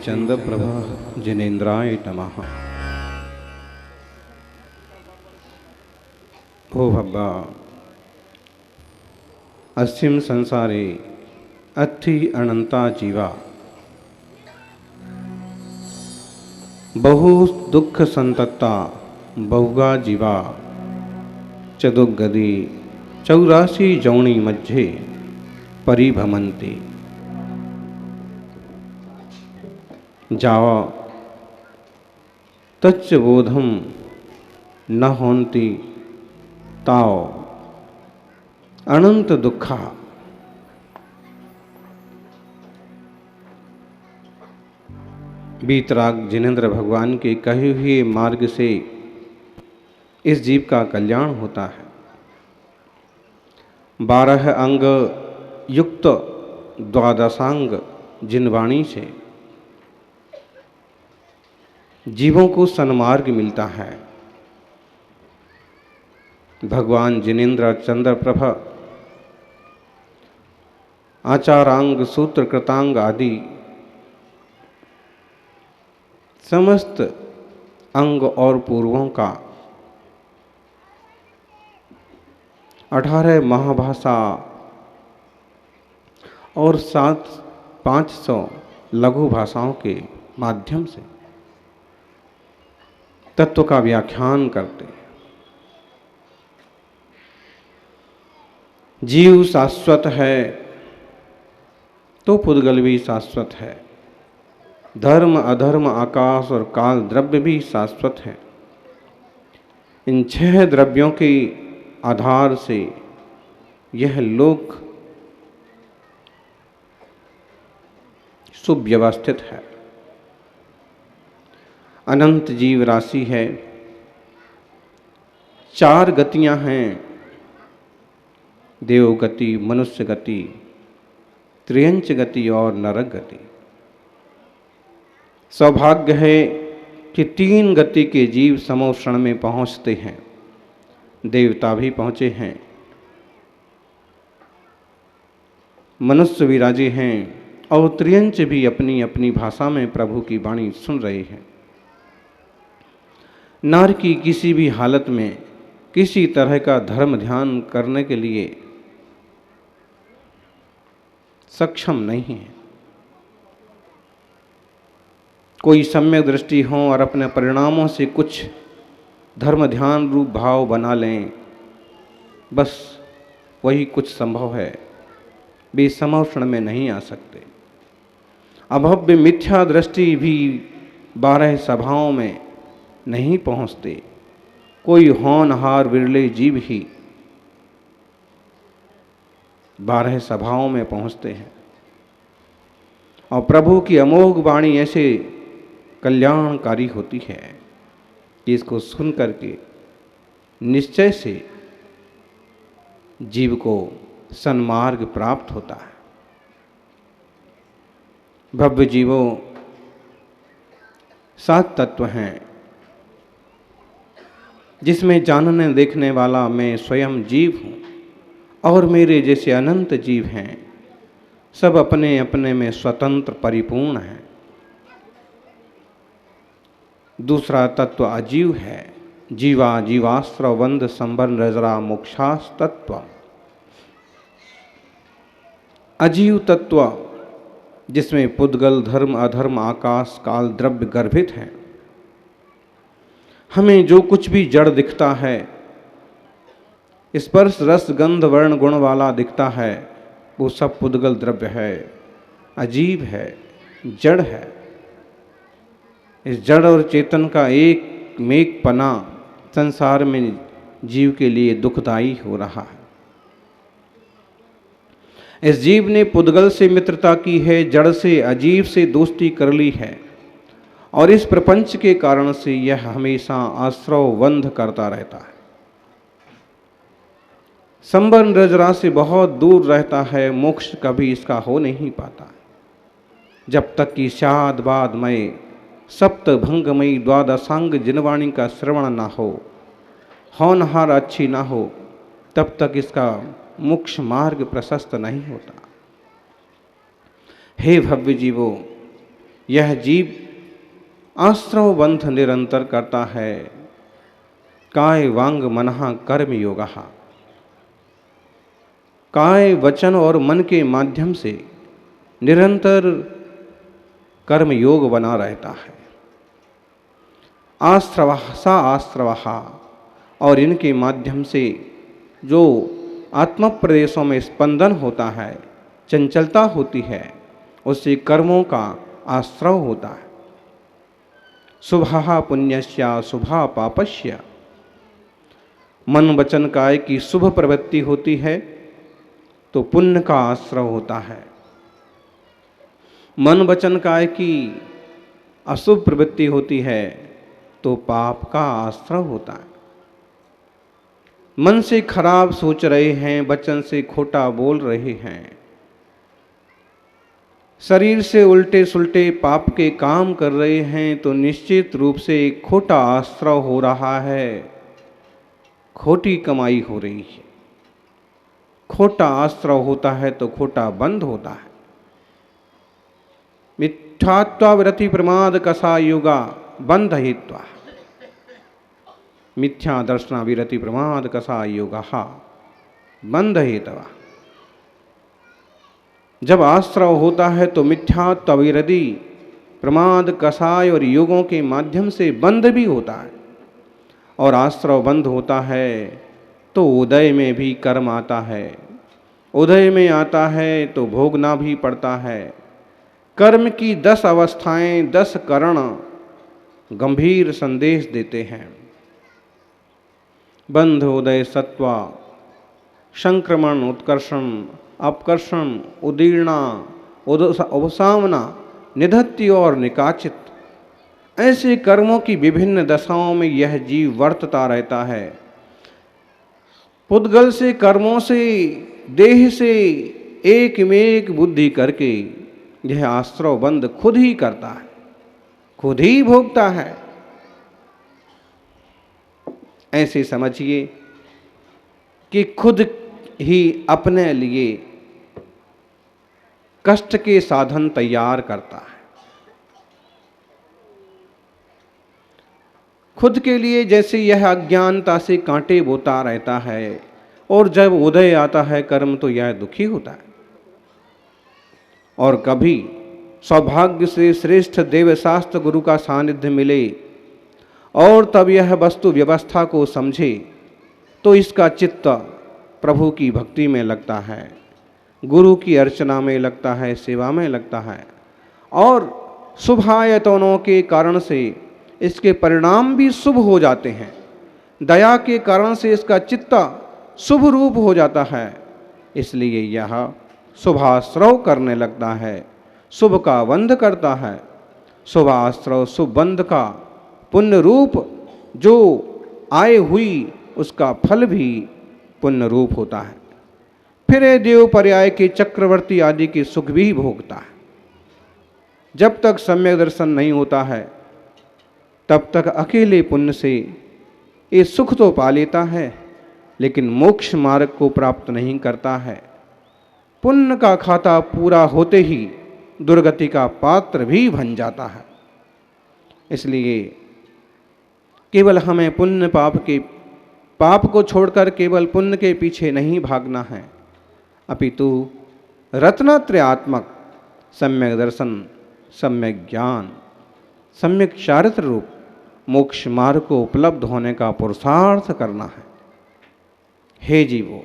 चंद्रप्रभा जिनेन्द्राय नमः। ओ भब्बा असीम संसारे अथि अनंता जीवा, बहु दुख संतता बहुगा जीवा, चतुर्गदी 84 जौणी मध्य परिभ्रमन्ति। जावा तच्च बोधम न होन्ति ताओ अनंत दुखा। बीतराग जिनेन्द्र भगवान के कहे हुए मार्ग से इस जीव का कल्याण होता है। 12 अंग युक्त द्वादशांग जिनवाणी से जीवों को सन्मार्ग मिलता है। भगवान जिनेन्द्र चंद्रप्रभा आचारांग सूत्र कृतांग आदि समस्त अंग और पूर्वों का 18 महाभाषा और 500 लघु भाषाओं के माध्यम से तत्व का व्याख्यान करते हैं। जीव शाश्वत है तो पुद्गल भी शाश्वत है। धर्म अधर्म आकाश और काल द्रव्य भी शाश्वत है। इन 6 द्रव्यों के आधार से यह लोक सुव्यवस्थित है। अनंत जीव राशि है। 4 गतियां हैं, देव गति, मनुष्य गति, त्रियंच गति और नरक गति। सौभाग्य है कि 3 गति के जीव समोक्षण में पहुंचते हैं। देवता भी पहुंचे हैं, मनुष्य विराजे हैं और त्रियंच भी अपनी अपनी भाषा में प्रभु की वाणी सुन रहे हैं। नर की किसी भी हालत में किसी तरह का धर्म ध्यान करने के लिए सक्षम नहीं है। कोई सम्यक दृष्टि हो और अपने परिणामों से कुछ धर्म ध्यान रूप भाव बना लें, बस वही कुछ संभव है। वे समोक्षण में नहीं आ सकते। अभव्य मिथ्या दृष्टि भी 12 सभाओं में नहीं पहुंचते। कोई होनहार विरले जीव ही 12 सभाओं में पहुंचते हैं और प्रभु की अमोघ वाणी ऐसे कल्याणकारी होती है कि इसको सुन करके निश्चय से जीव को सन्मार्ग प्राप्त होता है। भव्य जीवों 7 तत्व हैं, जिसमें जानने देखने वाला मैं स्वयं जीव हूँ और मेरे जैसे अनंत जीव हैं। सब अपने अपने में स्वतंत्र परिपूर्ण हैं। दूसरा तत्व अजीव है। जीवा जीवास्त्र वंद संबर नजरा मोक्षास तत्व। अजीव तत्व जिसमें पुद्गल धर्म अधर्म आकाश काल द्रव्य गर्भित हैं। हमें जो कुछ भी जड़ दिखता है, स्पर्श रस गंध वर्ण गुण वाला दिखता है, वो सब पुद्गल द्रव्य है, अजीब है, जड़ है। इस जड़ और चेतन का एक मेघ पना संसार में जीव के लिए दुखदायी हो रहा है। इस जीव ने पुद्गल से मित्रता की है, जड़ से अजीब से दोस्ती कर ली है और इस प्रपंच के कारण से यह हमेशा आश्रव बंध करता रहता है। संबंध रजरा से बहुत दूर रहता है। मोक्ष कभी इसका हो नहीं पाता जब तक कि शाद बादमय सप्त भंगमयी द्वादशांग जिनवाणी का श्रवण ना हो, होनहार अच्छी ना हो, तब तक इसका मोक्ष मार्ग प्रशस्त नहीं होता। हे भव्य जीवो, यह जीव आश्रव बंध निरंतर करता है। काय वांग मनः कर्म योगः, काय वचन और मन के माध्यम से निरंतर कर्म योग बना रहता है। आश्रवः सा आश्रवः, और इनके माध्यम से जो आत्म प्रदेशों में स्पंदन होता है, चंचलता होती है, उससे कर्मों का आश्रव होता है। शुभः पुण्यस्य शुभः पापस्य, मन वचन काय की शुभ प्रवृत्ति होती है तो पुण्य का आश्रव होता है। मन वचन काय की अशुभ प्रवृत्ति होती है तो पाप का आश्रव होता है। मन से खराब सोच रहे हैं, वचन से खोटा बोल रहे हैं, शरीर से उल्टे सुल्टे पाप के काम कर रहे हैं तो निश्चित रूप से एक खोटा आश्रव हो रहा है, खोटी कमाई हो रही है। खोटा आश्रव होता है तो खोटा बंध होता है। मिथ्यात्वाविरति प्रमाद कसा युगा बंध हित्वा, मिथ्या दर्शना विरति प्रमाद कसा युगा बंध हेतवा। जब आश्रव होता है तो मिथ्यात्वाविरति प्रमाद कसाय और योगों के माध्यम से बंध भी होता है, और आश्रव बंध होता है तो उदय में भी कर्म आता है। उदय में आता है तो भोगना भी पड़ता है। कर्म की 10 अवस्थाएं, 10 करण गंभीर संदेश देते हैं। बंध उदय सत्वा, संक्रमण उत्कर्षण, अपकर्षण, उदीर्णा, उपसामना, निधत्ति और निकाचित, ऐसे कर्मों की विभिन्न दशाओं में यह जीव वर्तता रहता है। पुद्गल से, कर्मों से, देह से एक में एक बुद्धि करके यह आश्रव बंध खुद ही करता है, खुद ही भोगता है। ऐसे समझिए कि खुद ही अपने लिए कष्ट के साधन तैयार करता है। खुद के लिए जैसे यह अज्ञानता से कांटे बोता रहता है, और जब उदय आता है कर्म तो यह दुखी होता है। और कभी सौभाग्य से श्रेष्ठ देवशास्त्र गुरु का सानिध्य मिले और तब यह वस्तु व्यवस्था को समझे तो इसका चित्त प्रभु की भक्ति में लगता है, गुरु की अर्चना में लगता है, सेवा में लगता है, और शुभायतनों के कारण से इसके परिणाम भी शुभ हो जाते हैं। दया के कारण से इसका चित्त शुभ रूप हो जाता है, इसलिए यह शुभाश्रव करने लगता है, शुभ का बंध करता है। शुभाश्रव शुभ बंध का पुण्य रूप जो आय हुई उसका फल भी पुण्य रूप होता है। फिर ये देव पर्याय के चक्रवर्ती आदि के सुख भी भोगता है। जब तक सम्यक दर्शन नहीं होता है तब तक अकेले पुण्य से ये सुख तो पा लेता है, लेकिन मोक्ष मार्ग को प्राप्त नहीं करता है। पुण्य का खाता पूरा होते ही दुर्गति का पात्र भी बन जाता है। इसलिए केवल हमें पुण्य पाप को छोड़कर केवल पुण्य के पीछे नहीं भागना है, अपितु रत्नत्रयात्मक सम्यक दर्शन, सम्यक ज्ञान, सम्यक चारित्र रूप मोक्ष मार्ग को उपलब्ध होने का पुरुषार्थ करना है। हे जीवो,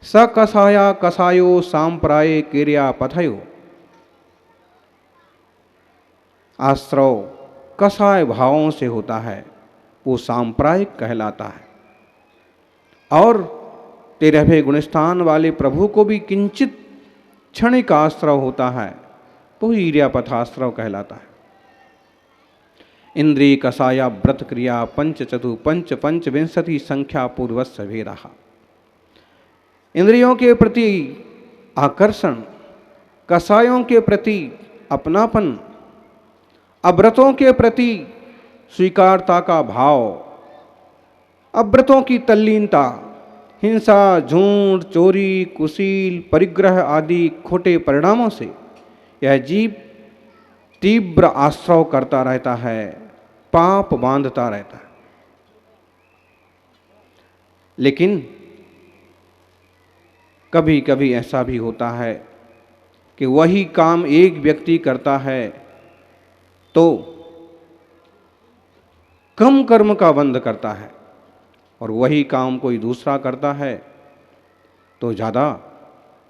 स कसाया कसायो सांप्राये क्रिया पथयो। आश्रव कसाय भावों से होता है, वो सांप्रायिक कहलाता है। और 13वें गुणस्थान वाले प्रभु को भी किंचित क्षणिक आश्रव होता है, तो ईर्यापथाश्रव कहलाता है। इंद्रिय कसाया व्रत क्रिया पंच चतु पंच पंचविंशति संख्या पूर्वस्य भेदः। इंद्रियों के प्रति आकर्षण, कसायों के प्रति अपनापन, अव्रतों के प्रति स्वीकारता का भाव, अव्रतों की तल्लीनता, हिंसा, झूठ, चोरी, कुशील, परिग्रह आदि खोटे परिणामों से यह जीव तीव्र आश्रव करता रहता है, पाप बांधता रहता है। लेकिन कभी कभी ऐसा भी होता है कि वही काम एक व्यक्ति करता है तो कम कर्म का बंध करता है, और वही काम कोई दूसरा करता है तो ज़्यादा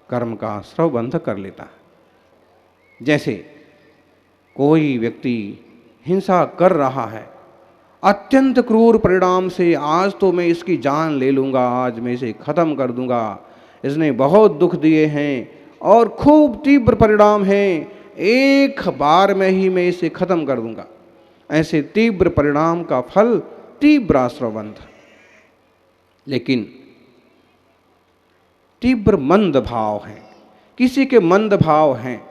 कर्म का आश्रव बंध कर लेता है। जैसे कोई व्यक्ति हिंसा कर रहा है, अत्यंत क्रूर परिणाम से, आज तो मैं इसकी जान ले लूँगा, आज मैं इसे ख़त्म कर दूँगा, इसने बहुत दुख दिए हैं और खूब तीव्र परिणाम हैं, एक बार में ही मैं इसे ख़त्म कर दूँगा। ऐसे तीव्र परिणाम का फल तीव्र आश्रव बंध। लेकिन तीव्र मंद भाव है, किसी के मंद भाव हैं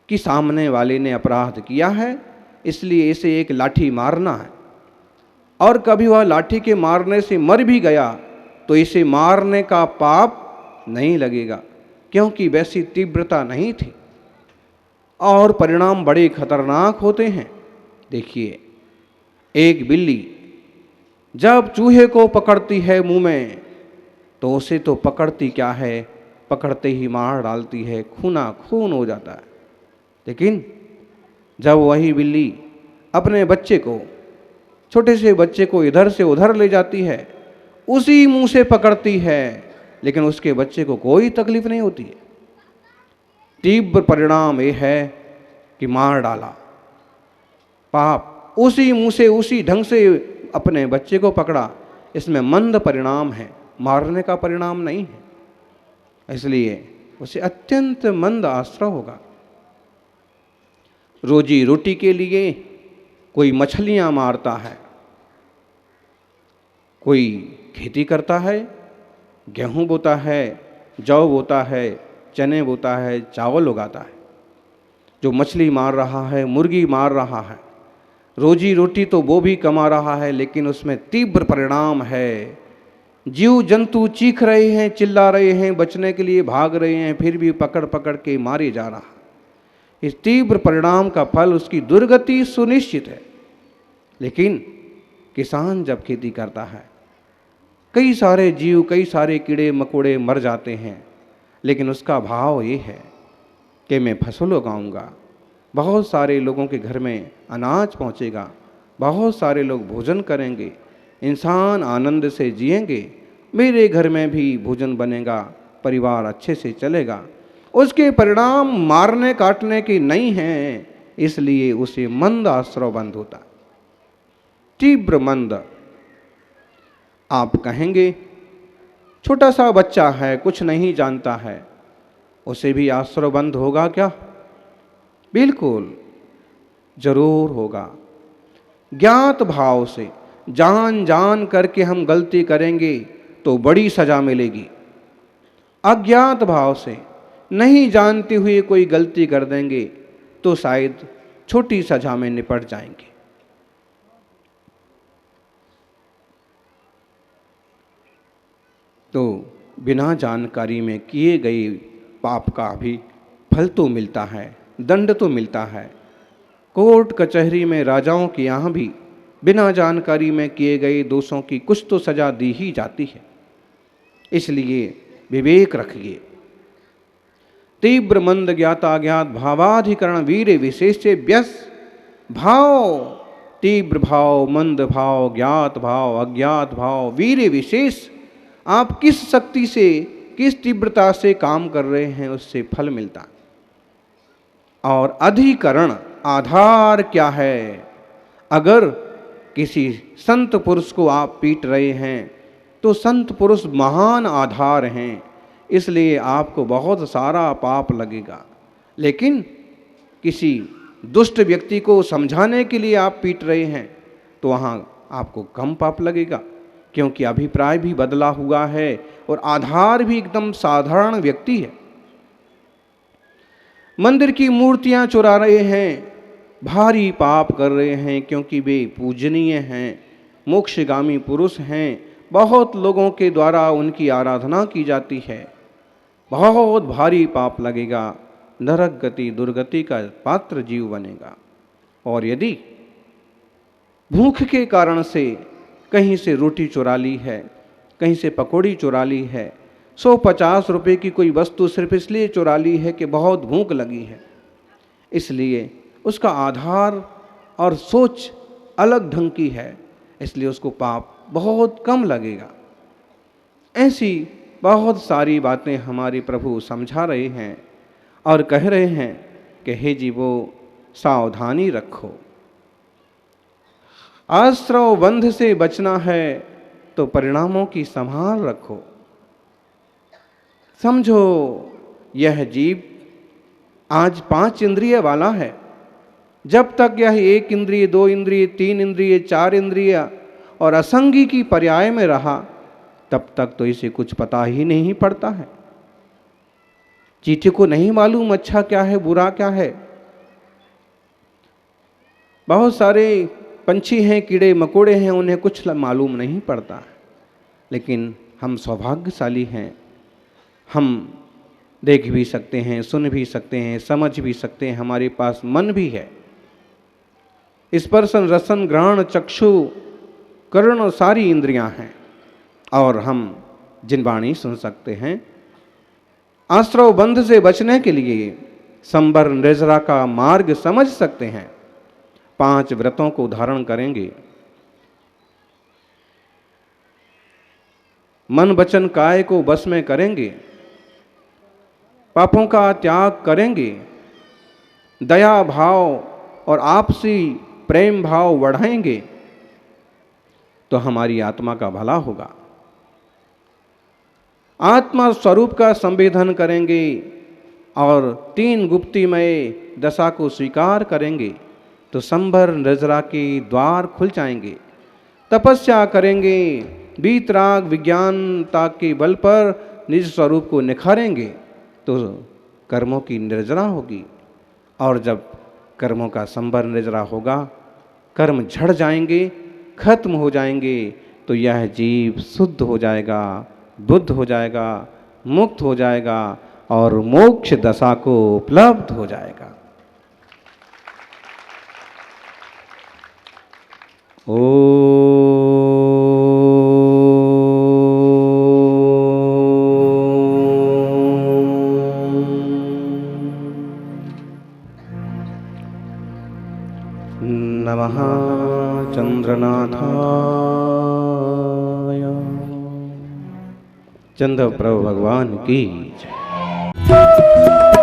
कि सामने वाले ने अपराध किया है इसलिए इसे एक लाठी मारना है, और कभी वह लाठी के मारने से मर भी गया तो इसे मारने का पाप नहीं लगेगा, क्योंकि वैसी तीव्रता नहीं थी, और परिणाम बड़े खतरनाक होते हैं। देखिए, एक बिल्ली जब चूहे को पकड़ती है मुंह में तो उसे तो पकड़ती क्या है, पकड़ते ही मार डालती है, खूना खून हो जाता है। लेकिन जब वही बिल्ली अपने बच्चे को, छोटे से बच्चे को इधर से उधर ले जाती है, उसी मुंह से पकड़ती है, लेकिन उसके बच्चे को कोई तकलीफ नहीं होती है। तीव्र परिणाम ये है कि मार डाला, पाप, उसी मुंह से उसी ढंग से अपने बच्चे को पकड़ा, इसमें मंद परिणाम है, मारने का परिणाम नहीं है, इसलिए उसे अत्यंत मंद आश्रय होगा। रोजी रोटी के लिए कोई मछलियां मारता है, कोई खेती करता है, गेहूं बोता है, जौ बोता है, चने बोता है, चावल उगाता है। जो मछली मार रहा है, मुर्गी मार रहा है, रोजी रोटी तो वो भी कमा रहा है, लेकिन उसमें तीव्र परिणाम है। जीव जंतु चीख रहे हैं, चिल्ला रहे हैं, बचने के लिए भाग रहे हैं, फिर भी पकड़ पकड़ के मारे जा रहा है। इस तीव्र परिणाम का फल उसकी दुर्गति सुनिश्चित है। लेकिन किसान जब खेती करता है, कई सारे जीव, कई सारे कीड़े मकोड़े मर जाते हैं, लेकिन उसका भाव ये है कि मैं फसल उगाऊंगा, बहुत सारे लोगों के घर में अनाज पहुंचेगा, बहुत सारे लोग भोजन करेंगे, इंसान आनंद से जिएंगे, मेरे घर में भी भोजन बनेगा, परिवार अच्छे से चलेगा। उसके परिणाम मारने काटने के नहीं हैं, इसलिए उसे मंद आश्रय बंध होता, तीव्र मंद। आप कहेंगे छोटा सा बच्चा है, कुछ नहीं जानता है, उसे भी आश्रय बंध होगा क्या? बिल्कुल जरूर होगा। ज्ञात भाव से जान जान करके हम गलती करेंगे तो बड़ी सजा मिलेगी। अज्ञात भाव से नहीं जानते हुए कोई गलती कर देंगे तो शायद छोटी सजा में निपट जाएंगे। तो बिना जानकारी में किए गए पाप का भी फल तो मिलता है, दंड तो मिलता है। कोर्ट कचहरी में राजाओं के यहाँ भी बिना जानकारी में किए गए दोषों की कुछ तो सजा दी ही जाती है, इसलिए विवेक रखिए। तीव्र मंद ज्ञाता ज्ञात भावाधिकरण वीर विशेष व्यस भाव, तीव्र भाव, मंद भाव, ज्ञात भाव, अज्ञात भाव, वीर विशेष। आप किस शक्ति से, किस तीव्रता से काम कर रहे हैं, उससे फल मिलता। और अधिकरण, आधार क्या है? अगर किसी संत पुरुष को आप पीट रहे हैं तो संत पुरुष महान आधार हैं, इसलिए आपको बहुत सारा पाप लगेगा। लेकिन किसी दुष्ट व्यक्ति को समझाने के लिए आप पीट रहे हैं तो वहाँ आपको कम पाप लगेगा, क्योंकि अभिप्राय भी बदला हुआ है और आधार भी एकदम साधारण व्यक्ति है। मंदिर की मूर्तियां चुरा रहे हैं, भारी पाप कर रहे हैं, क्योंकि वे पूजनीय हैं, मोक्षगामी पुरुष हैं, बहुत लोगों के द्वारा उनकी आराधना की जाती है, बहुत भारी पाप लगेगा, नरक गति दुर्गति का पात्र जीव बनेगा। और यदि भूख के कारण से कहीं से रोटी चुरा ली है, कहीं से पकौड़ी चुरा ली है, 150 रुपये की कोई वस्तु सिर्फ इसलिए चुरा ली है कि बहुत भूख लगी है, इसलिए उसका आधार और सोच अलग ढंग की है, इसलिए उसको पाप बहुत कम लगेगा। ऐसी बहुत सारी बातें हमारे प्रभु समझा रहे हैं और कह रहे हैं कि हे जीवो सावधानी रखो, आश्रव बंध से बचना है तो परिणामों की संभाल रखो। समझो यह जीव आज 5 इंद्रिय वाला है, जब तक यह 1 इंद्रिय 2 इंद्रिय 3 इंद्रिय 4 इंद्रिय और असंगी की पर्याय में रहा, तब तक तो इसे कुछ पता ही नहीं पड़ता है। चींटी को नहीं मालूम अच्छा क्या है बुरा क्या है। बहुत सारे पंछी हैं, कीड़े मकोड़े हैं, उन्हें कुछ मालूम नहीं पड़ता है। लेकिन हम सौभाग्यशाली हैं, हम देख भी सकते हैं, सुन भी सकते हैं, समझ भी सकते हैं, हमारे पास मन भी है। स्पर्शन रसन ग्रहण चक्षु कर्ण सारी इंद्रियां हैं और हम जिनवाणी सुन सकते हैं। आश्रव बंध से बचने के लिए संबर निर्जरा का मार्ग समझ सकते हैं। 5 व्रतों को धारण करेंगे, मन वचन काय को बस में करेंगे, पापों का त्याग करेंगे, दया भाव और आपसी प्रेम भाव बढ़ाएंगे तो हमारी आत्मा का भला होगा। आत्मा स्वरूप का संवेदन करेंगे और 3 गुप्तिमय दशा को स्वीकार करेंगे तो संभर निर्जरा के द्वार खुल जाएंगे। तपस्या करेंगे, वीतराग विज्ञानता के बल पर निज स्वरूप को निखारेंगे तो कर्मों की निर्जरा होगी। और जब कर्मों का संभर निर्जरा होगा, कर्म झड़ जाएंगे, खत्म हो जाएंगे तो यह जीव शुद्ध हो जाएगा, बुद्ध हो जाएगा, मुक्त हो जाएगा और मोक्ष दशा को उपलब्ध हो जाएगा। नमः चंद्रनाथाय। चंद्र प्रभु भगवान की जय।